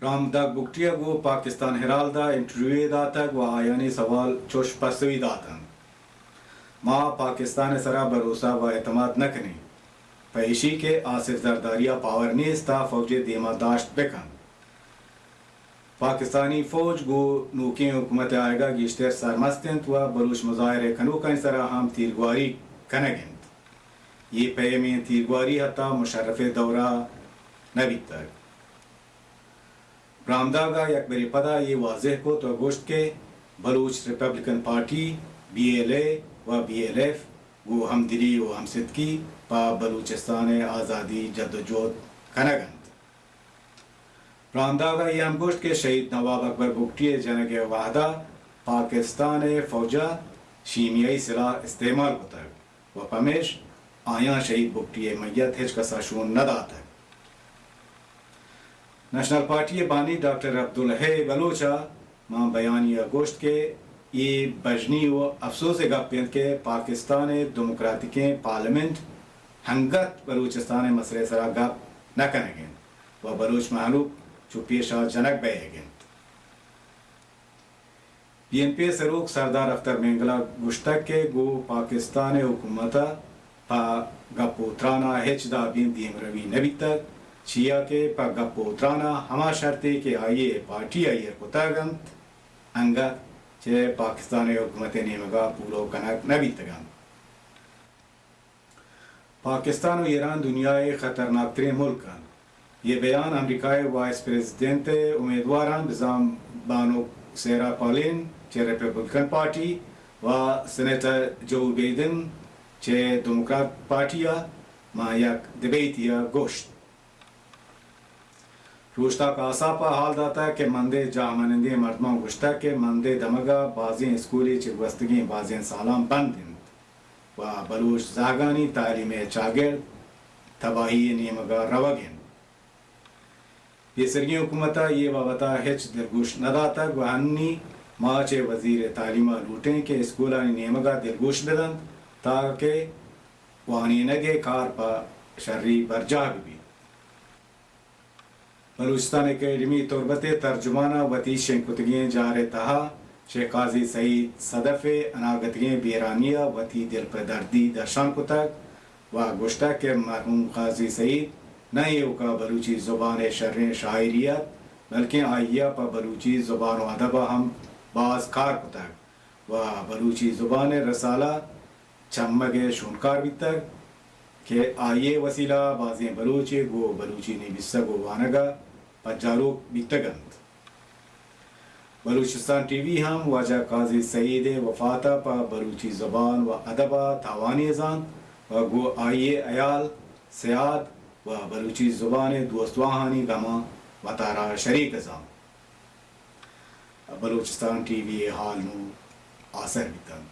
رامداغ بکٹیا go Pakistan ہرال the interview داتک و آیانی سوال چوش پسوی داتن ما پاکستان سرا بھروسہ و اعتماد نکنی پیشی کے آصف زرداریہ پاور نیستا فوج دیما داشت بکن پاکستانی فوج گو نوکی حکومت آئے گا گیشتر سرمستنت و بلوچ مظاہرے کنوکن سرا ہم تیرگواری کنگند یہ پیمی تیرگواری حتی مشرف دورہ نبی تک رامداغا یک بری پدا یہ واضح کو تو گوشت کے Baloch Republican Party B L A و بی ایل ایف گو ہم دلی و ہم صدقی پا بلوچستان آزادی جدوجہد کنگند رامداغا یہ ہم گوشت کے شہید نواب اکبر بگٹی جنگ وحدہ پاکستان فوجہ شیمیائی سلاح استعمال ہوتا و پمیش آیاں شہید بگٹی میت ہچ کسا شون نداتا نیشنل پارٹی بانی ڈاکٹر عبدالحی بلوچا ماں بیانیہ گوشت کے یہ بجنی و افسوس گپیند کے پاکستان ڈیموکریٹکیں پارلیمنٹ ہنگت بلوچستان مسئلے سرا گپ نہ کنگین و بلوچ محلوق چوپیشا جنک بے گین پی این پی سروک سردار اختر مینگلا گشتک کے گو پاکستان حکومتا پا گپوترانا ہچ دا بین دیم روی نبی تک چیا کے پا گپوترانا ہما شرطے کے آئیے پارٹی آئیے کتاگند انگا چھے پاکستان حکومت نیمگا پولو کنک نبی تگند پاکستان و ایران دنیای خطرناک ترین ملکان یہ بیان امریکای وائس پریزیڈنٹ امیدواران نظام بانو سیرا پالین چھے ریپبلکن پارٹی و سینیٹر جو بیدن چھے ڈیموکرات پارٹیا ما یک دبیتیا گوشت روشتہ کا آساپا حال داتا ہے کہ مندے جامنندی مردموں گشتہ کے مندے دمگا بازیں اسکولی چگوستگیں بازیں سالام بندند و بلوچ زاگانی تعلیم چاگر تباہی نیمگا روگن یہ سرگی حکومتہ یہ وابطہ ہچ دلگوش نداتا و ہنی ماچ وزیر تعلیمہ لوٹیں کہ اسکولانی نیمگا دلگوش بدند تاکہ وانی نگے کار پا شرری برجاگ بھی بلوچستان اکیڈمی تربت ترجمانہ وتی شنکتگیں جارے تہا شیخ قاضی سعید صدف اناگتگیں بیرانیہ وتی دل پر دردی درشان کتک و گشتہ کے مرحوم قاضی سعید نہ یہ کا بلوچی زبان شرح شاعریت بلکہ آئیہ پا بلوچی زبان و ادبہ ہم باز کار کتک و بلوچی زبان رسالہ چمگ شونکار بھی تک کہ آئیے وسیلہ بازیں بلوچی گو بلوچی نبیسہ گو وانگا پجاروک بیتگند بلوچستان ٹی وی ہم واجہ قاضی سعید وفاتہ پا بلوچی زبان و ادبہ تاوانی ازان و گو آئیے ایال سیاد و بلوچی زبان دوستواہانی گما و تارا شریک ازان بلوچستان ٹی وی حال نو آثر بیتن